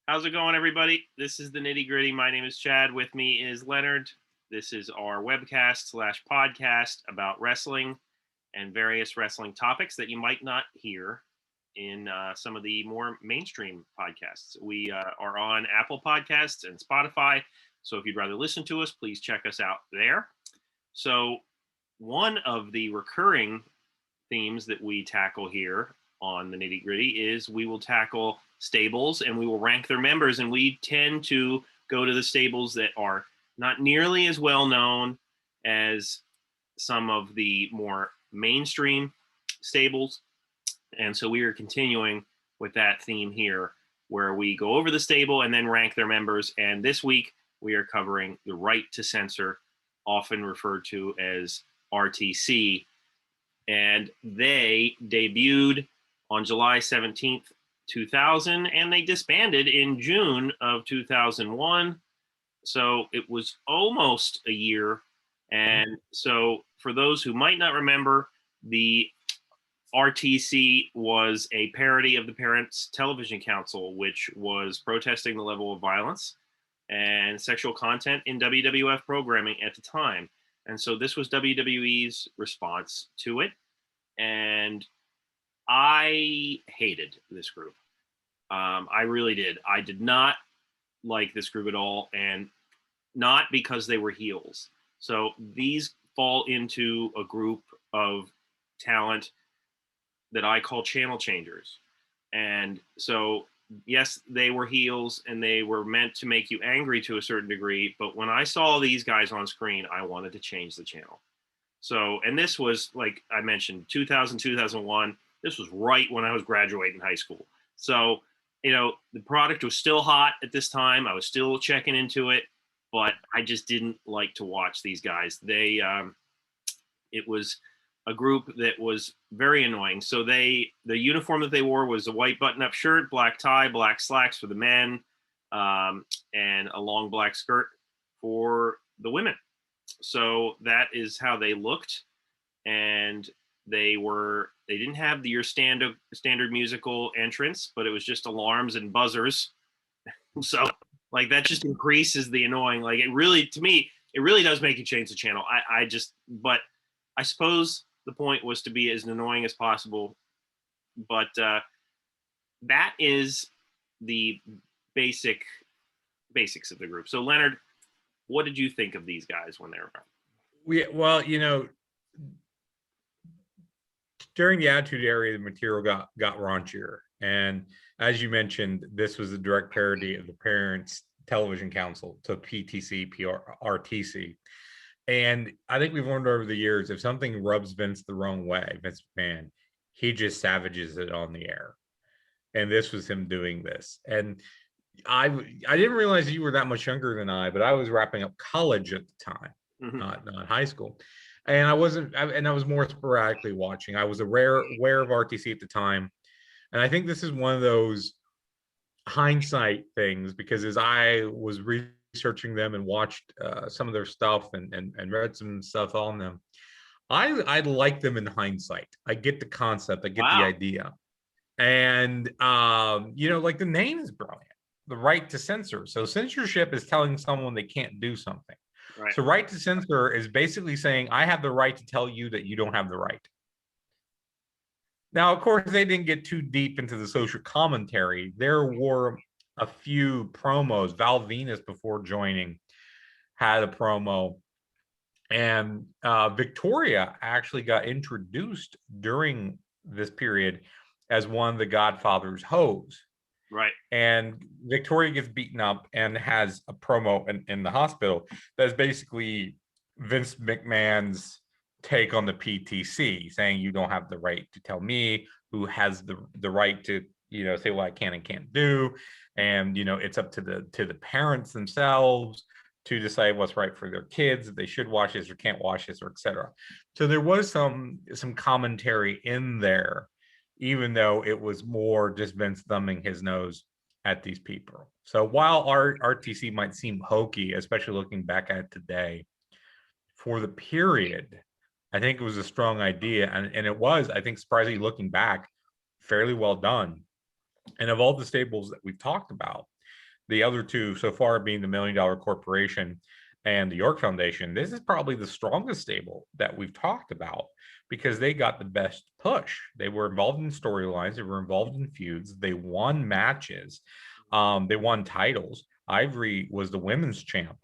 How's it going, everybody? This is the Nitty Gritty. My name is Chad. With me is Leonard. This is our webcast slash podcast about wrestling and various wrestling topics that you might not hear in some of the more mainstream podcasts. We are on Apple Podcasts and Spotify. So if you'd rather listen to us, please check us out there. So one of the recurring themes that we tackle here on the Nitty Gritty is we will tackle stables and we will rank their members, and we tend to go to the stables that are not nearly as well known as some of the more mainstream stables. And so we are continuing with that theme here, where we go over the stable and then rank their members. And this week we are covering the Right to Censor, often referred to as RTC. And they debuted on July 17th, 2000, and they disbanded in June of 2001. So it was almost a year. And so for those who might not remember, the RTC was a parody of the Parents Television Council, which was protesting the level of violence and sexual content in WWF programming at the time. And so this was WWE's response to it. And I hated this group. I really did. I did not like this group at all, and not because they were heels. So these fall into a group of talent that I call channel changers. And so, yes, they were heels and they were meant to make you angry to a certain degree. But when I saw these guys on screen, I wanted to change the channel. So, and this was, like I mentioned, 2000, 2001. This was right when I was graduating high school. So, the product was still hot at this time. I was still checking into it, but I just didn't like to watch these guys. It was a group that was very annoying. So the uniform that they wore was a white button-up shirt, black tie, black slacks for the men, and a long black skirt for the women. So that is how they looked, and they didn't have your standard musical entrance, but it was just alarms and buzzers. So like that just increases the annoying. Like it really, to me, it really does make you change the channel. But I suppose the point was to be as annoying as possible. But that is the basics of the group. So Leonard, what did you think of these guys when they were around? Well, during the Attitude Era, the material got raunchier. And as you mentioned, this was a direct parody of the Parents Television Council, so PTC, RTC. And I think we've learned over the years, if something rubs Vince the wrong way, Vince McMahon, he just savages it on the air. And this was him doing this. And I didn't realize you were that much younger than I, but I was wrapping up college at the time, not high school. And I was more sporadically watching. I was aware of RTC at the time. And I think this is one of those hindsight things, because as I was researching them and watched some of their stuff and read some stuff on them, I like them in hindsight. I get the concept, I get the idea. And, like the name is brilliant. The Right to Censor. So censorship is telling someone they can't do something. Right. So Right to Censor is basically saying, I have the right to tell you that you don't have the right. Now, of course, they didn't get too deep into the social commentary. There were a few promos. Val Venus, before joining, had a promo. And Victoria actually got introduced during this period as one of the Godfather's hoes. Right. And Victoria gets beaten up and has a promo in the hospital that's basically Vince McMahon's take on the PTC, saying you don't have the right to tell me who has the right to, say what I can and can't do. And, it's up to the parents themselves to decide what's right for their kids, if they should watch this or can't watch this, or etc. So there was some commentary in there, even though it was more just Vince thumbing his nose at these people. So while RTC might seem hokey, especially looking back at it today, for the period, I think it was a strong idea. And it was, I think, surprisingly looking back, fairly well done. And of all the stables that we've talked about, The other two so far being the $1 Million Corporation and the York Foundation. This is probably the strongest stable that we've talked about because they got the best push. They were involved in storylines, they were involved in feuds, they won matches, they won titles. Ivory was the women's champ.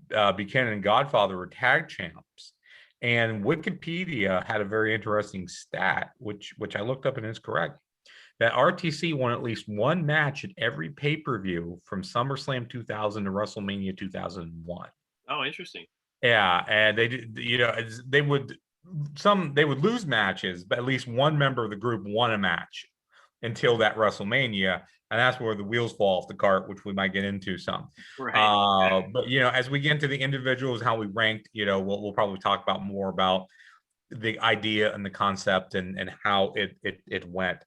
Buchanan and Godfather were tag champs. And Wikipedia had a very interesting stat, which I looked up and is correct, that RTC won at least one match at every pay-per-view from SummerSlam 2000 to WrestleMania 2001. Oh, interesting. Yeah, and they did, they would lose matches, but at least one member of the group won a match until that WrestleMania, and that's where the wheels fall off the cart, which we might get into some. Right. But as we get into the individuals, how we ranked, we'll probably talk about more about the idea and the concept and how it went.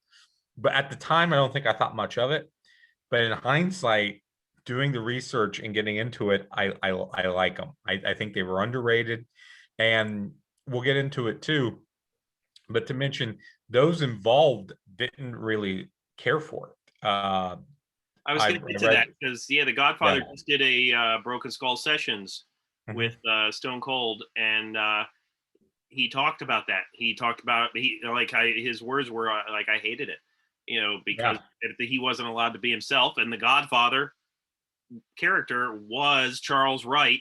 But at the time, I don't think I thought much of it. But in hindsight, doing the research and getting into it, I like them. I think they were underrated, and we'll get into it too. But to mention, those involved didn't really care for it. I was going to get to that because the Godfather just did a Broken Skull Sessions with Stone Cold, and he talked about that. He talked about his words were like, I hated it, because he wasn't allowed to be himself, and the Godfather character was Charles Wright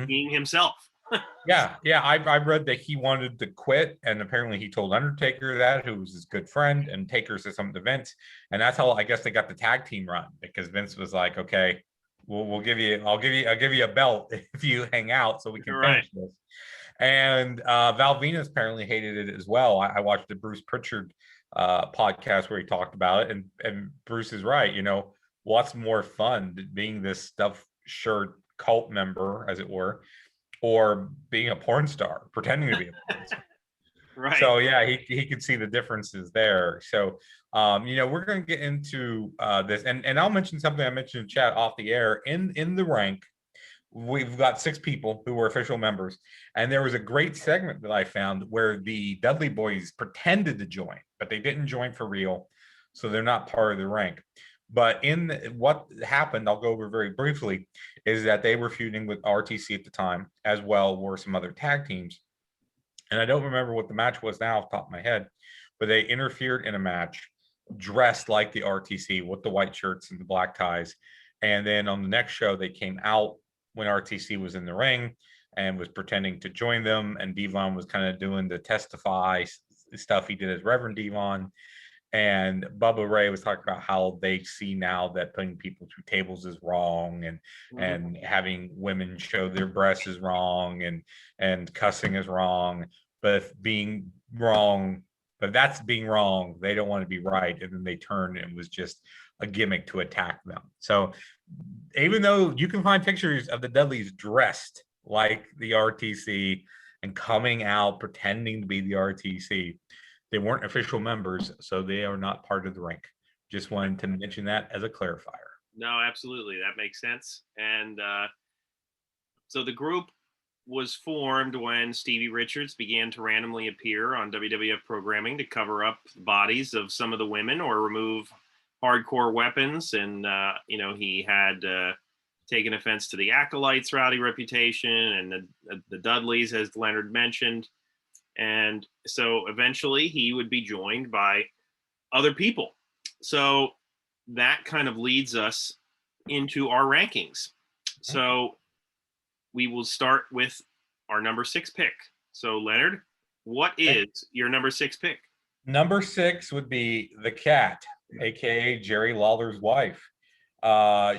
being himself. I read that he wanted to quit, and apparently he told Undertaker that, who was his good friend, and Taker said something to Vince, and that's how I guess they got the tag team run, because Vince was like, okay, I'll give you a belt if you hang out so we can finish this. And Val Venus apparently hated it as well. I watched the Bruce Pritchard podcast where he talked about it, and Bruce is right. What's more fun, being this stuffed shirt cult member, as it were, or being a porn star, pretending to be a porn star? Right. So he could see the differences there. So we're going to get into this, and I'll mention something I mentioned in chat off the air. In the rank, we've got 6 people who were official members, and there was a great segment that I found where the Dudley Boys pretended to join, but they didn't join for real, so they're not part of the rank. But what happened, I'll go over very briefly, is that they were feuding with RTC at the time, as well were some other tag teams. And I don't remember what the match was now off the top of my head, but they interfered in a match dressed like the RTC with the white shirts and the black ties. And then on the next show, they came out when RTC was in the ring and was pretending to join them. And Devon was kind of doing the testify stuff he did as Reverend Devon. And Bubba Ray was talking about how they see now that putting people through tables is wrong, and having women show their breasts is wrong, and cussing is wrong. But if being wrong, but that's being wrong, they don't want to be right. And then they turned and it was just a gimmick to attack them. So even though you can find pictures of the Dudleys dressed like the RTC and coming out pretending to be the RTC, they weren't official members, so they are not part of the rank. Just wanted to mention that as a clarifier. No, absolutely. That makes sense. And so the group was formed when Stevie Richards began to randomly appear on WWF programming to cover up the bodies of some of the women or remove hardcore weapons. And, he had taken offense to the Acolytes' rowdy reputation and the Dudleys, as Leonard mentioned. And so eventually he would be joined by other people. So that kind of leads us into our rankings. So we will start with our number 6 pick. So Leonard, what is your number 6 pick? Number 6 would be the Cat, aka Jerry Lawler's wife.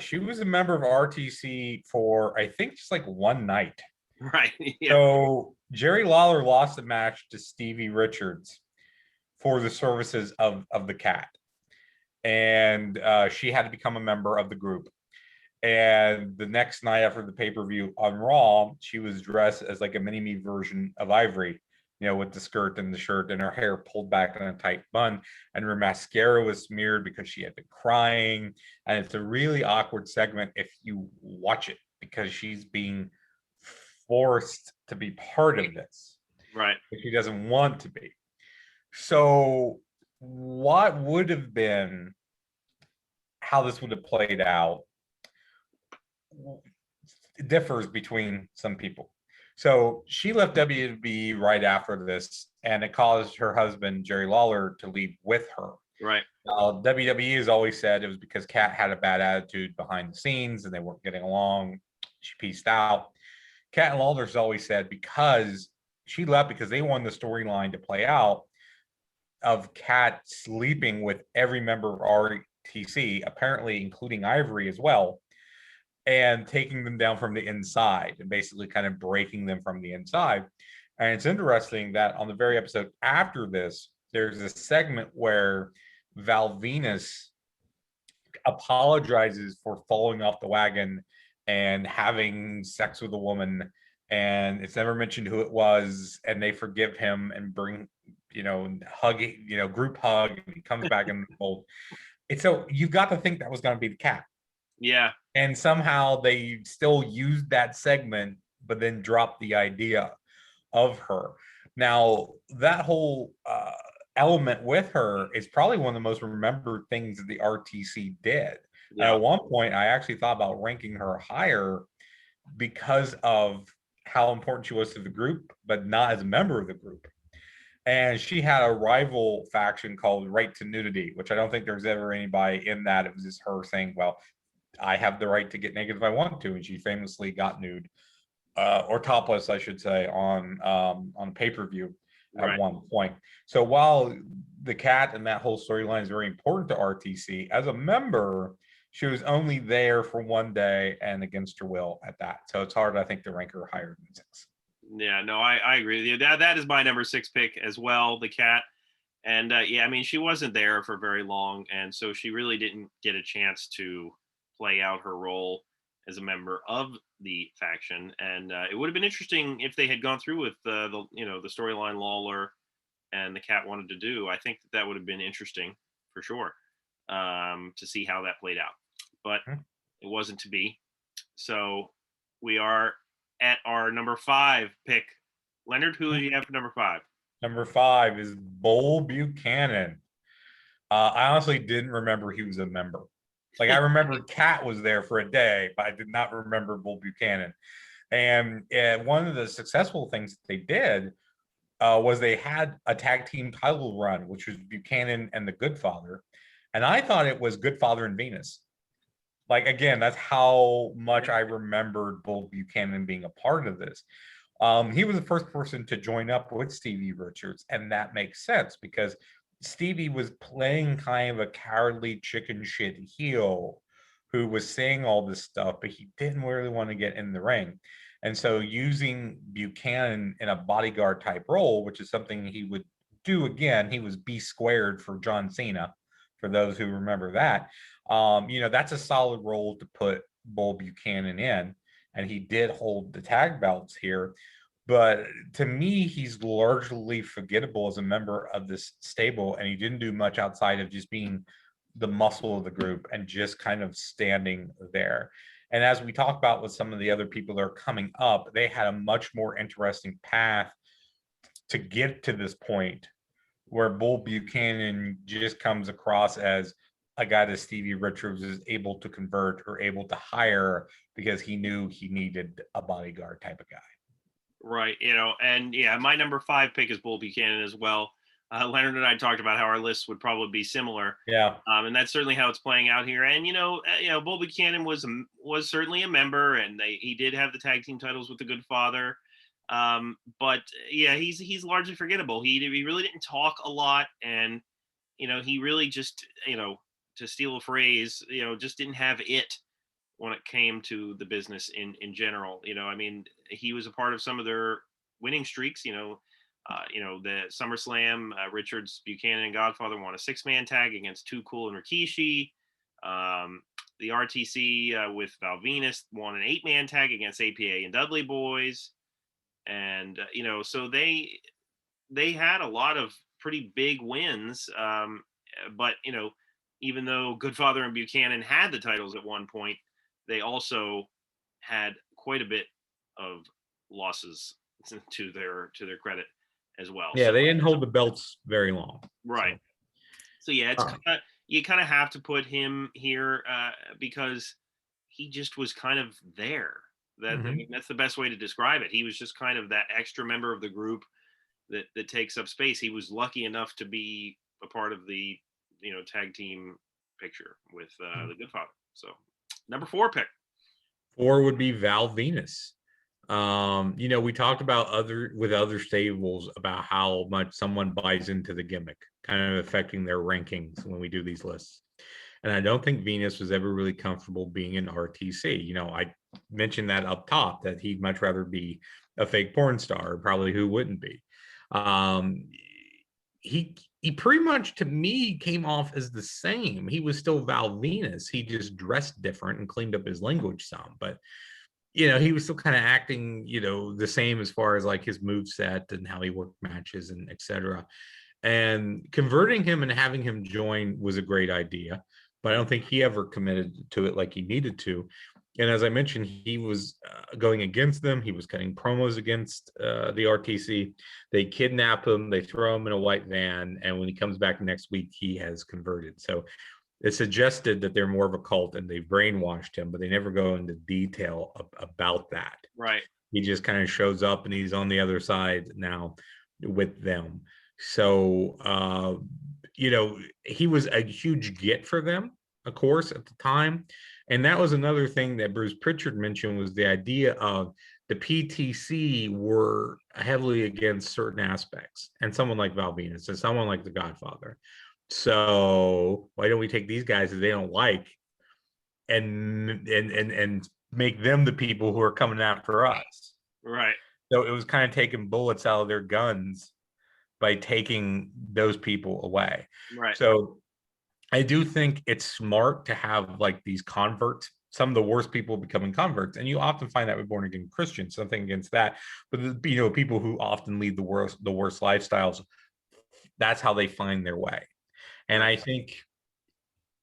She was a member of RTC for, I think, just like one night. Right. Yeah. So Jerry Lawler lost the match to Stevie Richards for the services of the Cat, and she had to become a member of the group. And the next night after the pay-per-view on Raw, she was dressed as like a mini-me version of Ivory, with the skirt and the shirt, and her hair pulled back in a tight bun, and her mascara was smeared because she had been crying. And it's a really awkward segment if you watch it, because she's being forced to be part of this, right? But she doesn't want to be. So what would have been how this would have played out differs between some people. So she left WWE right after this, and it caused her husband Jerry Lawler to leave with her. Right. WWE has always said it was because Kat had a bad attitude behind the scenes and they weren't getting along. She pieced out. Kat and Lawler's always said because she left because they wanted the storyline to play out of Kat sleeping with every member of RTC, apparently including Ivory as well, and taking them down from the inside and basically kind of breaking them from the inside. And it's interesting that on the very episode after this, there's a segment where Val Venus apologizes for falling off the wagon and having sex with a woman, and it's never mentioned who it was, and they forgive him and bring, hugging, group hug, and he comes back in the fold. It's so you've got to think that was going to be the Cat. Yeah. And somehow they still used that segment, but then dropped the idea of her. Now, that whole element with her is probably one of the most remembered things that the RTC did. Yeah. At one point, I actually thought about ranking her higher because of how important she was to the group, but not as a member of the group. And she had a rival faction called Right to Nudity, which I don't think there's ever anybody in that. It was just her saying, well, I have the right to get naked if I want to. And she famously got nude, or topless, I should say, on pay-per-view at one point. So while the Cat and that whole storyline is very important to RTC, as a member, she was only there for one day and against her will at that. So it's hard, I think, to rank her higher than 6. Yeah, no, I agree with you. That is my number 6 pick as well, the Cat. And yeah, I mean, she wasn't there for very long, and so she really didn't get a chance to play out her role as a member of the faction. And it would have been interesting if they had gone through with the storyline Lawler and the Cat wanted to do. I think that would have been interesting for sure, to see how that played out. But it wasn't to be. So we are at our number 5 pick. Leonard, who do you have for number 5? Number 5 is Bull Buchanan. I honestly didn't remember he was a member. Like, I remember Cat was there for a day, but I did not remember Bull Buchanan. And one of the successful things that they did was they had a tag team title run, which was Buchanan and the Good Father. And I thought it was Good Father and Venus. Like, again, that's how much I remembered Bull Buchanan being a part of this. He was the first person to join up with Stevie Richards, and that makes sense because Stevie was playing kind of a cowardly chicken shit heel who was saying all this stuff, but he didn't really want to get in the ring. And so using Buchanan in a bodyguard type role, which is something he would do again, he was B squared for John Cena, for those who remember that. That's a solid role to put Bull Buchanan in. And he did hold the tag belts here. But to me, he's largely forgettable as a member of this stable, and he didn't do much outside of just being the muscle of the group and just kind of standing there. And as we talk about with some of the other people that are coming up, they had a much more interesting path to get to this point where Bull Buchanan just comes across as a guy that Stevie Richards is able to convert or able to hire because he knew he needed a bodyguard type of guy. Right. And yeah, my number 5 pick is Bull Buchanan as well. Leonard and I talked about how our lists would probably be similar. Yeah. And that's certainly how it's playing out here. And, Bull Buchanan was certainly a member, and he did have the tag team titles with the Good Father. But yeah, he's largely forgettable. He really didn't talk a lot, and, he really just, to steal a phrase, just didn't have it when it came to the business in general. I mean, he was a part of some of their winning streaks. The SummerSlam, Richards, Buchanan, and Godfather won a 6-man tag against Too Cool and Rikishi. The RTC with Val Venus won an 8-man tag against APA and Dudley Boys. And, so they had a lot of pretty big wins. But, even though Goodfather and Buchanan had the titles at one point, they also had quite a bit of losses to their credit as well. Yeah, so they didn't hold the belts very long. Right. So yeah, it's you kind of have to put him here because he just was kind of there. I Mhm. mean, that's the best way to describe it. He was just kind of that extra member of the group that takes up space. He was lucky enough to be a part of the tag team picture with the Good Father. So number 4 pick. 4 would be Val Venus. We talked about other stables about how much someone buys into the gimmick, kind of affecting their rankings when we do these lists. And I don't think Venus was ever really comfortable being in RTC. I mentioned that up top that he'd much rather be a fake porn star, probably who wouldn't be. Um, he pretty much to me came off as the same. He was still Val Venus. He just dressed different and cleaned up his language some, but he was still kind of acting, the same as far as like his move set and how he worked matches and etc. And converting him and having him join was a great idea, but I don't think he ever committed to it like he needed to. And as I mentioned, he was going against them. He was cutting promos against the RTC. They kidnap him. They throw him in a white van. And when he comes back next week, he has converted. So it suggested that they're more of a cult and they brainwashed him, but they never go into detail about that. Right. He just kind of shows up and he's on the other side now with them. So, he was a huge get for them, of course, at the time. And that was another thing that Bruce Pritchard mentioned was the idea of the PTC were heavily against certain aspects, and someone like Val Venus and someone like the Godfather. So why don't we take these guys that they don't like and make them the people who are coming after us? Right. So it was kind of taking bullets out of their guns by taking those people away. Right. So I do think it's smart to have like these converts, some of the worst people becoming converts, and you often find that with born again Christians. Something against that, but people who often lead the worst lifestyles. That's how they find their way. And Right. I think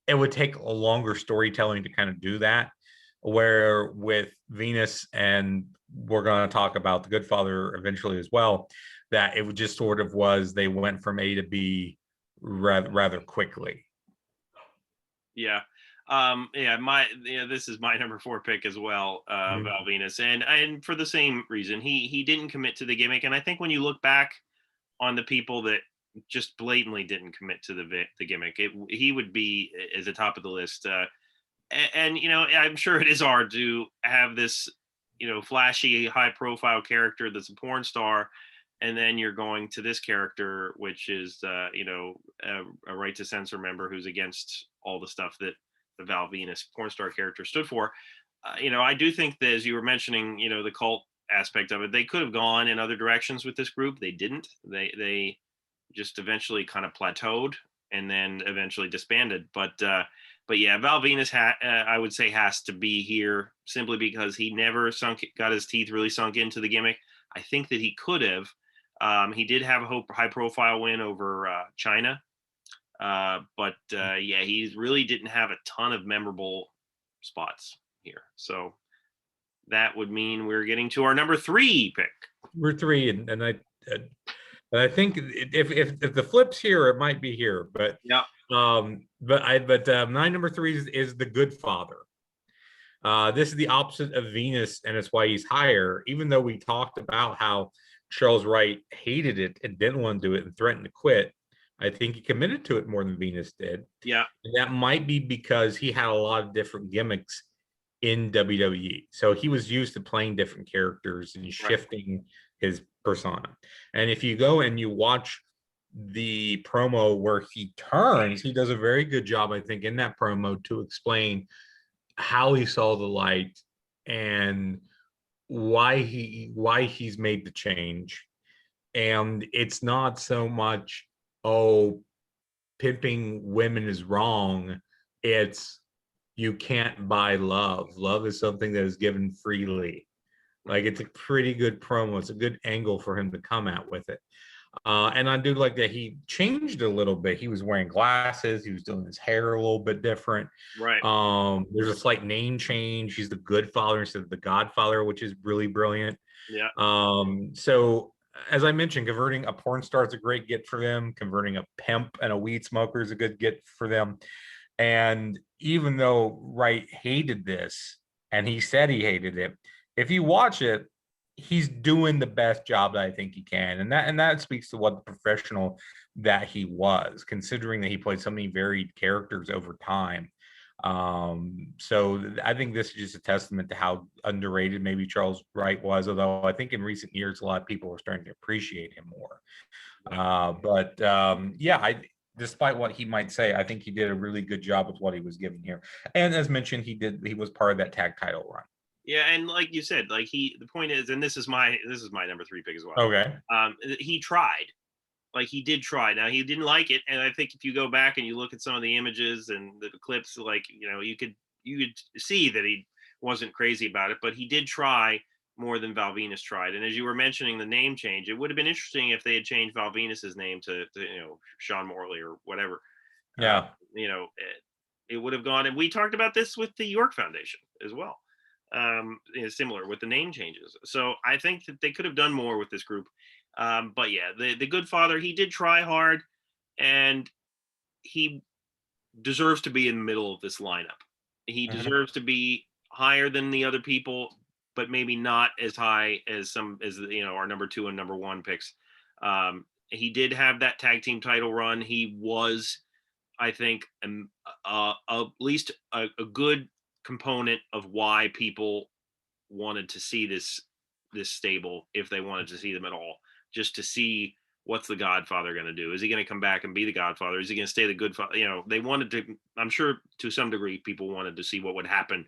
it would take a longer storytelling to kind of do that. Where with Venus, and we're going to talk about the Good Father eventually as well, that it just sort of was they went from A to B rather quickly. Yeah. This is my number 4 pick as well, Val Venus, and for the same reason, he didn't commit to the gimmick, and I think when you look back on the people that just blatantly didn't commit to the gimmick, he would be as the top of the list. And I'm sure it is hard to have this flashy, high profile character that's a porn star, and then you're going to this character which is a right to censor member who's against all the stuff that the Val Venus porn star character stood for. I do think that, as you were mentioning, the cult aspect of it, they could have gone in other directions with this group. They didn't. They just eventually kind of plateaued and then eventually disbanded. But yeah, Val Venus I would say has to be here simply because he never got his teeth really sunk into the gimmick. I think that he could have. He did have a high profile win over China, but yeah, he really didn't have a ton of memorable spots here. So that would mean we're getting to our number 3 pick. We're 3, and I think if the flip's here, it might be here, but yeah. My number 3 is the Good Father. This is the opposite of Venus, and it's why he's higher. Even though we talked about how Charles Wright hated it and didn't want to do it and threatened to quit, I think he committed to it more than Venus did. Yeah. And that might be because he had a lot of different gimmicks in WWE. So he was used to playing different characters and shifting his persona. And if you go and you watch the promo where he turns, he does a very good job, I think, in that promo to explain how he saw the light and why he's made the change. And it's not so much, oh, pimping women is wrong. It's you can't buy love. Love is something that is given freely. Like, it's a pretty good promo. It's a good angle for him to come at with it. And I do like that he changed a little bit. He was wearing glasses. He was doing his hair a little bit different. Right. There's a slight name change. He's the Good Father instead of the Godfather, which is really brilliant. Yeah. So as I mentioned, converting a porn star is a great get for them. Converting a pimp and a weed smoker is a good get for them. And even though Wright hated this and he said he hated it, if you watch it, he's doing the best job that I think he can. And that speaks to what the professional that he was, considering that he played so many varied characters over time. So I think this is just a testament to how underrated maybe Charles Wright was, although I think in recent years a lot of people are starting to appreciate him more. But yeah, despite what he might say, I think he did a really good job with what he was given here. And as mentioned, he was part of that tag title run. Yeah, and like you said, like the point is, and this is my number 3 pick as well. Okay. He tried. Like he did try. Now he didn't like it, and I think if you go back and you look at some of the images and the clips, like you could see that he wasn't crazy about it, but he did try more than Val Venus tried. And as you were mentioning the name change, it would have been interesting if they had changed Val Venus's name to Sean Morley or whatever. Yeah. It would have gone. And we talked about this with the York Foundation as well. Similar with the name changes. So I think that they could have done more with this group. But yeah, the good father, he did try hard, and he deserves to be in the middle of this lineup. He deserves to be higher than the other people, but maybe not as high as our number 2 and number 1 picks. He did have that tag team title run. He was, I think, at least a good component of why people wanted to see this stable, if they wanted to see them at all, just to see what's the Godfather going to do. Is he going to come back and be the Godfather? Is he going to stay the good father? They wanted to, I'm sure to some degree, people wanted to see what would happen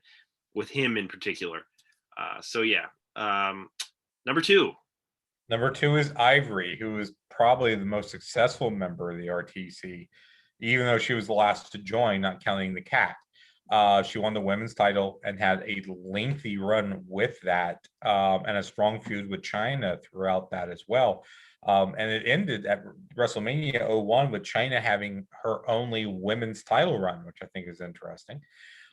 with him in particular. So yeah, number 2. Number 2 is Ivory, who is probably the most successful member of the RTC, even though she was the last to join, not counting the cat. She won the women's title and had a lengthy run with that, and a strong feud with China throughout that as well. And it ended at WrestleMania 01 with China having her only women's title run, which I think is interesting.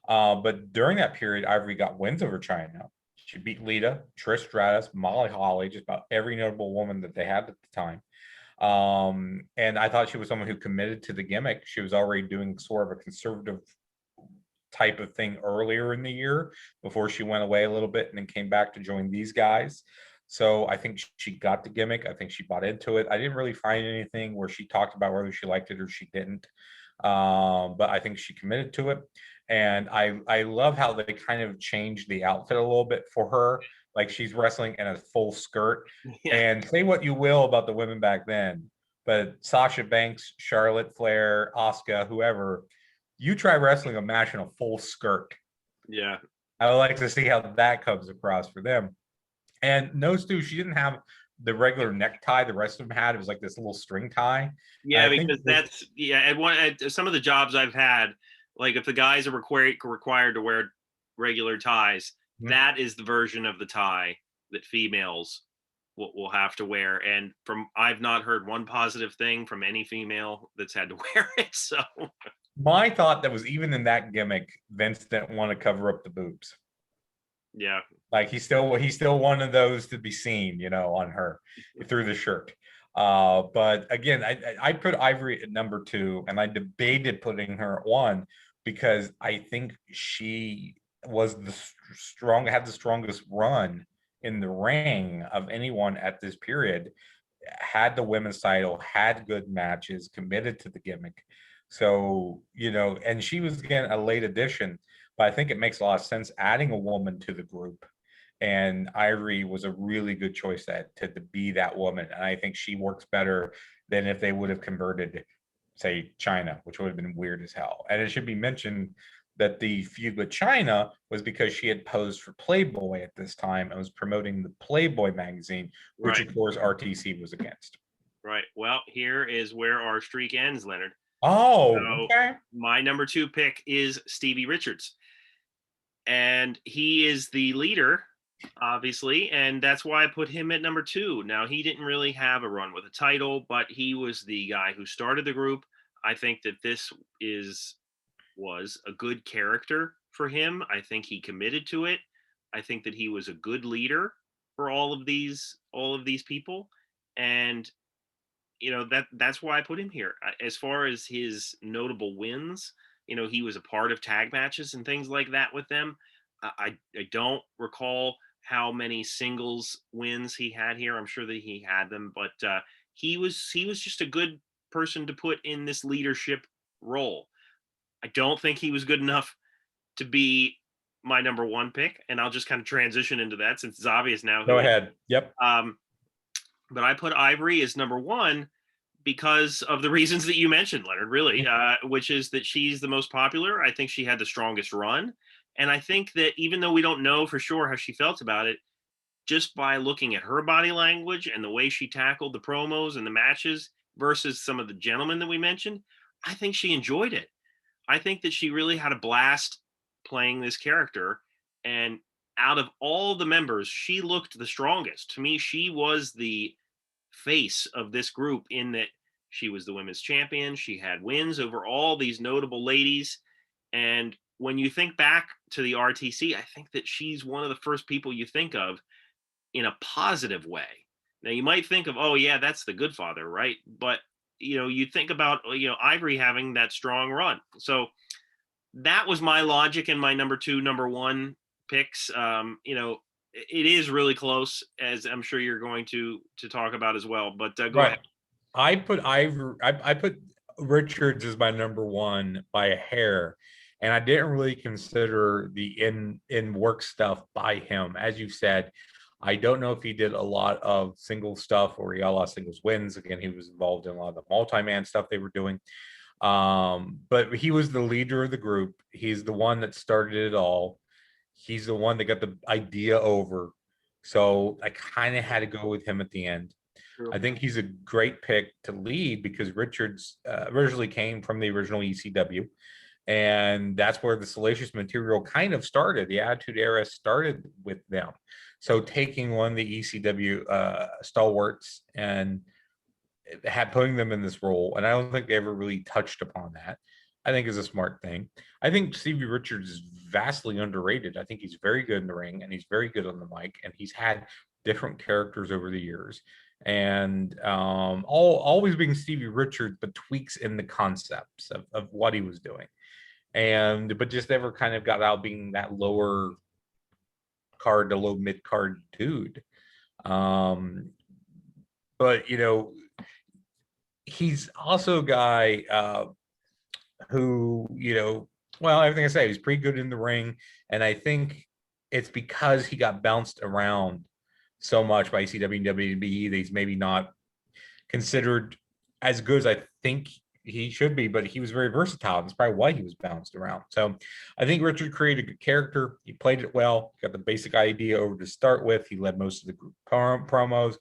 But during that period, Ivory got wins over China. She beat Lita, Trish Stratus, Molly Holly, just about every notable woman that they had at the time. And I thought she was someone who committed to the gimmick. She was already doing sort of a conservative type of thing earlier in the year before she went away a little bit and then came back to join these guys. So I think she got the gimmick. I think she bought into it. I didn't really find anything where she talked about whether she liked it or she didn't. But I think she committed to it. And I love how they kind of changed the outfit a little bit for her. Like she's wrestling in a full skirt. Yeah. And say what you will about the women back then, but Sasha Banks, Charlotte Flair, Asuka, whoever, you try wrestling a match in a full skirt. Yeah. I would like to see how that comes across for them. And no, Stu, she didn't have the regular necktie the rest of them had. It was like this little string tie. Yeah, because at some of the jobs I've had, like if the guys are required to wear regular ties, that is the version of the tie that females will have to wear. And I've not heard one positive thing from any female that's had to wear it. So my thought that was even in that gimmick, Vince didn't want to cover up the boobs. Yeah. Like he's still one of those to be seen, on her through the shirt. But again, I put Ivory at number 2, and I debated putting her at 1 because I think she was had the strongest run in the ring of anyone at this period. Had the women's title, had good matches, committed to the gimmick. So, and she was again a late addition, but I think it makes a lot of sense adding a woman to the group. And Ivory was a really good choice to be that woman. And I think she works better than if they would have converted, say, China, which would have been weird as hell. And it should be mentioned that the feud with China was because she had posed for Playboy at this time and was promoting the Playboy magazine, which Right. of course RTC was against. Right. Well, here is where our streak ends, Leonard. Oh, So okay. My number 2 pick is Stevie Richards. And he is the leader, obviously, and that's why I put him at number 2. Now, he didn't really have a run with a title, but he was the guy who started the group. I think that this was a good character for him. I think he committed to it. I think that he was a good leader for all of these people, and that's why I put him here. As far as his notable wins, he was a part of tag matches and things like that with them. I don't recall how many singles wins he had here. I'm sure that he had them, but he was just a good person to put in this leadership role. I don't think he was good enough to be my number one pick, and I'll just kind of transition into that since it's obvious now Go who it is. ahead. Yep. But I put Ivory as number one because of the reasons that you mentioned, Leonard, really, which is that she's the most popular. I think she had the strongest run. And I think that even though we don't know for sure how she felt about it, just by looking at her body language and the way she tackled the promos and the matches versus some of the gentlemen that we mentioned, I think she enjoyed it. I think that she really had a blast playing this character. And out of all the members, she looked the strongest. To me, she was the face of this group in that she was the women's champion. She had wins over all these notable ladies. And when you think back to the RTC, I think that she's one of the first people you think of in a positive way. Now you might think of, oh yeah, that's the good father, right? But you think about Ivory having that strong run. So that was my logic in my number two, number one picks. It is really close, as I'm sure you're going to talk about as well. But go ahead. I put I put Richards as my number one by a hair, and I didn't really consider the in work stuff by him. As you said, I don't know if he did a lot of single stuff or he got a lot of singles wins. Again, he was involved in a lot of the multi-man stuff they were doing. But he was the leader of the group. He's the one that started it all. He's the one that got the idea over. So I kind of had to go with him at the end. True. I think he's a great pick to lead because Richards originally came from the original ECW. And that's where the Salacious Material kind of started. The Attitude Era started with them. So taking one of the ECW stalwarts and putting them in this role, and I don't think they ever really touched upon that, I think is a smart thing. I think Stevie Richards is vastly underrated. I think he's very good in the ring and he's very good on the mic, and he's had different characters over the years. And always being Stevie Richards, but tweaks in the concepts of what he was doing. But just never kind of got out being that lower card to low mid card dude. But he's also a guy who, well, everything I say, he's pretty good in the ring. And I think it's because he got bounced around so much by ECW and WWE that he's maybe not considered as good as I think he should be, but he was very versatile. That's probably why he was bounced around. So I think Richard created a good character. He played it well, got the basic idea over to start with. He led most of the group promos.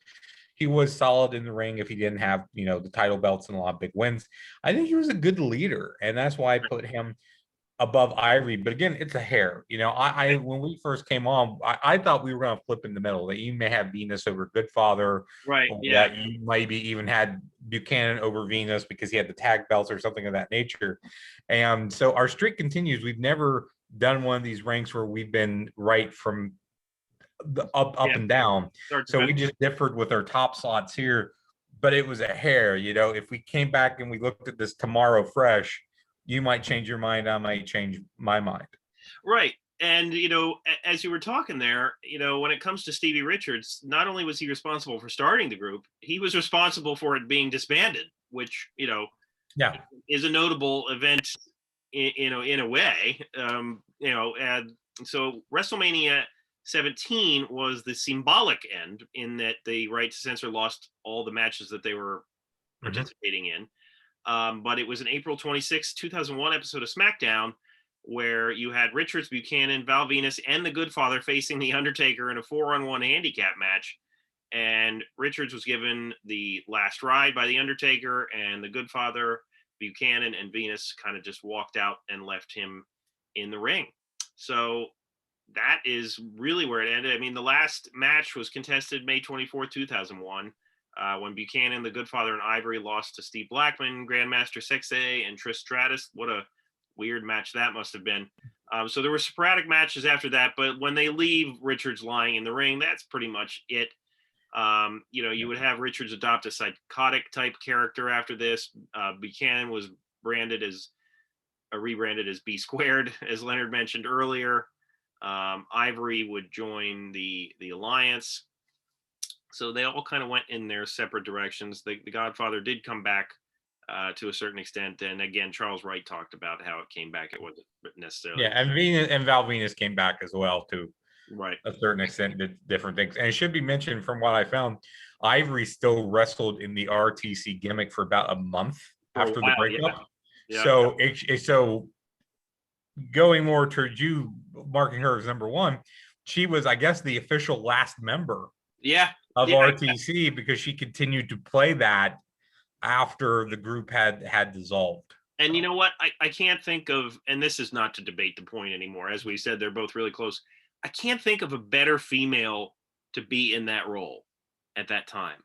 He was solid in the ring if he didn't have, the title belts and a lot of big wins. I think he was a good leader, and that's why I put him above Ivory. But again, it's a hair. I when we first came on, I thought we were going to flip in the middle, that you may have Venus over Goodfather, right? Yeah, that you maybe even had Buchanan over Venus because he had the tag belts or something of that nature. And so our streak continues. We've never done one of these ranks where we've been right from the up and down. So we just differed with our top slots here, but it was a hair. If we came back and we looked at this tomorrow fresh, you might change your mind, I might change my mind. Right. And as you were talking there, when it comes to Stevie Richards, not only was he responsible for starting the group, he was responsible for it being disbanded, which is a notable event in a way. And so WrestleMania 17 was the symbolic end, in that the Right to Censor lost all the matches that they were participating in. But it was an April 26, 2001 episode of SmackDown where you had Richards, Buchanan, Val Venus, and the Goodfather facing The Undertaker in a 4-on-1 handicap match. And Richards was given the last ride by The Undertaker, and the Goodfather, Buchanan, and Venus kind of just walked out and left him in the ring. So that is really where it ended. I mean, the last match was contested May 24, 2001, when Buchanan, the Goodfather, and Ivory lost to Steve Blackman, Grandmaster Sexay, and Trish Stratus. What a weird match that must have been. So there were sporadic matches after that, but when they leave Richards lying in the ring, that's pretty much it. You would have Richards adopt a psychotic type character after this. Buchanan was branded as rebranded as B Squared, as Leonard mentioned earlier. Ivory would join the Alliance. So they all kind of went in their separate directions. The Godfather did come back to a certain extent, and again, Charles Wright talked about how it came back. It wasn't necessarily and Venus and Val Venus came back as well to right. a certain extent, did different things. And it should be mentioned from what I found, Ivory still wrestled in the RTC gimmick for about a month For a after the while, breakup. yeah. So so going more towards you marking her as number one, she was, I guess, the official last member of RTC because she continued to play that after the group had dissolved. And you know what? I can't think of, and this is not to debate the point anymore. As we said, they're both really close. I can't think of a better female to be in that role at that time.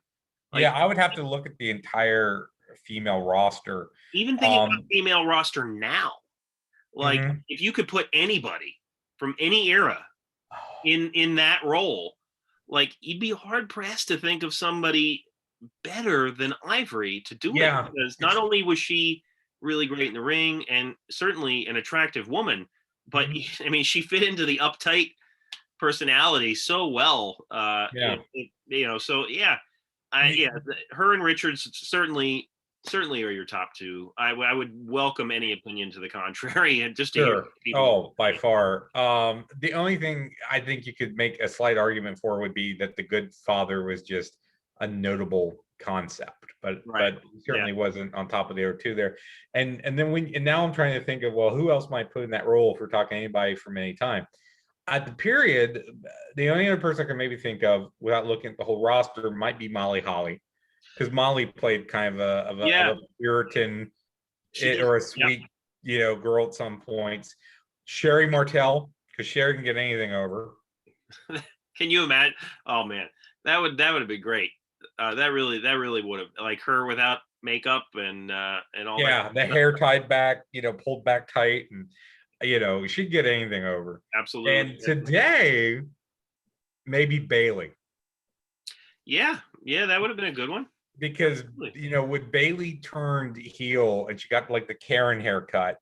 Like, yeah, I would have to look at the entire female roster. Even thinking about female roster now, like if you could put anybody from any era in that role, like you'd be hard pressed to think of somebody better than Ivory to do it, because not only was she really great in the ring and certainly an attractive woman, but I mean, she fit into the uptight personality so well. So her and Richards certainly are your top two. I would welcome any opinion to the contrary, and just to hear people. By far. The only thing I think you could make a slight argument for would be that the Good Father was just a notable concept, but certainly wasn't on top of the other two there. And then now I'm trying to think of, well, who else might put in that role if we're talking anybody from any time at the period. The only other person I can maybe think of without looking at the whole roster might be Molly Holly, because Molly played kind of a Puritan or a sweet girl at some points. Sherry Martel, because Sherry can get anything over. Can you imagine? Oh man, that would have been great. That really would have, like, her without makeup and all. Yeah, the hair tied back, pulled back tight, and she'd get anything over. Absolutely. And today, maybe Bailey. Yeah, that would have been a good one. Because when Bailey turned heel and she got like the Karen haircut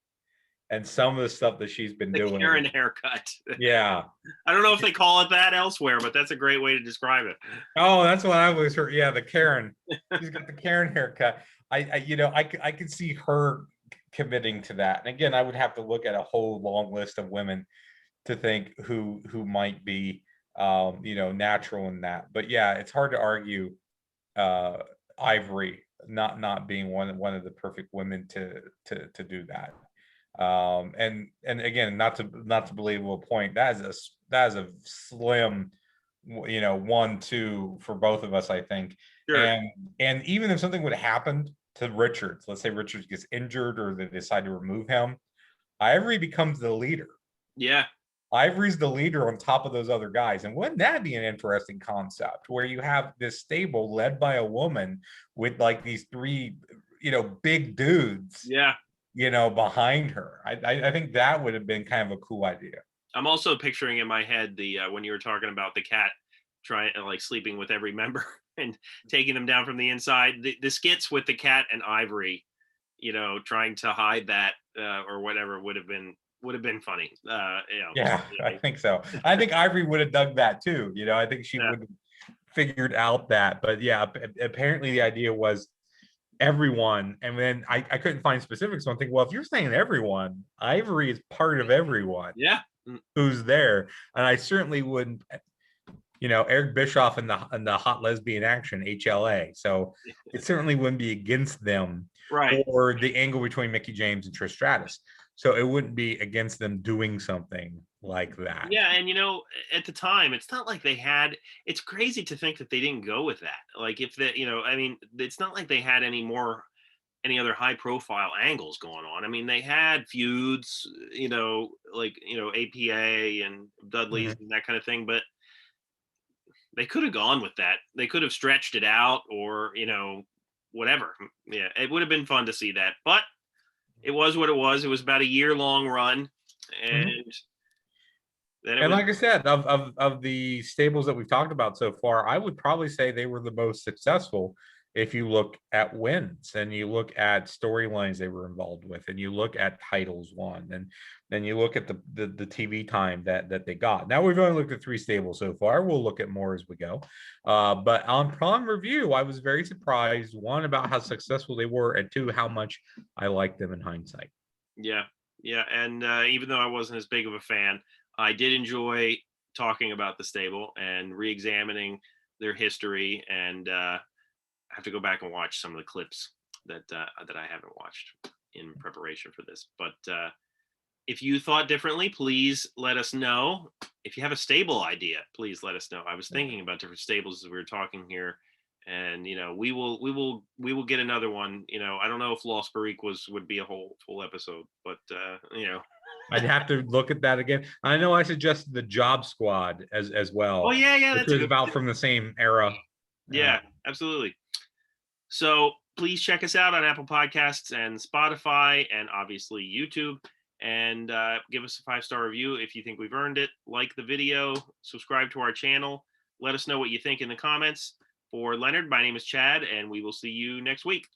and some of the stuff that she's been doing. Karen haircut. Yeah. I don't know if they call it that elsewhere, but that's a great way to describe it. Oh, that's what I always heard. Yeah, the Karen. She's got the Karen haircut. I could see her committing to that. And again, I would have to look at a whole long list of women to think who might be natural in that. But yeah, it's hard to argue Ivory not being one of the perfect women to do that. And again, not to belabor a point, that is a slim 1-2 for both of us, I think. Sure. And even if something would have happened to Richards, let's say Richards gets injured or they decide to remove him, Ivory becomes the leader. Yeah. Ivory's the leader on top of those other guys. And wouldn't that be an interesting concept where you have this stable led by a woman with like these three, big dudes, behind her? I think that would have been kind of a cool idea. I'm also picturing in my head the when you were talking about the cat sleeping with every member and taking them down from the inside, the skits with the cat and Ivory, trying to hide that or whatever would have been funny. I think so. I think Ivory would have dug that too. I think she would have figured out that. But yeah, apparently the idea was everyone. And then I couldn't find specifics. So I'm thinking, well, if you're saying everyone, Ivory is part of everyone. Yeah. Who's there? And I certainly wouldn't. Eric Bischoff and the Hot Lesbian Action, HLA. So it certainly wouldn't be against them, right? Or the angle between Mickey James and Trish Stratus. So it wouldn't be against them doing something like that. Yeah, and at the time, it's not like they had. It's crazy to think that they didn't go with that. Like if it's not like they had any other high-profile angles going on. I mean, they had feuds, APA and Dudley's and that kind of thing, but they could have gone with that. They could have stretched it out, or whatever. Yeah, it would have been fun to see that, but it was what it was. It was about a year-long run, and then like I said, of the stables that we've talked about so far, I would probably say they were the most successful, if you look at wins and you look at storylines they were involved with, and you look at titles won, and then you look at the TV time that they got. Now we've only looked at 3 stables so far. We'll look at more as we go. But on Prime review, I was very surprised, one, about how successful they were, and two, how much I liked them in hindsight. Yeah, yeah, and even though I wasn't as big of a fan, I did enjoy talking about the stable and re-examining their history, and I have to go back and watch some of the clips that I haven't watched in preparation for this. But if you thought differently, please let us know. If you have a stable idea, please let us know. I was thinking about different stables as we were talking here, and we will get another one. I don't know if Lost Bariquas would be a whole full episode, but I'd have to look at that again. I know I suggested the Job Squad as well. Oh yeah, which that's a was good about one. from the same era. Yeah, absolutely. So please check us out on Apple Podcasts and Spotify, and obviously YouTube. And give us a 5-star review if you think we've earned it. Like the video, subscribe to our channel. Let us know what you think in the comments. For Leonard, my name is Chad, and we will see you next week.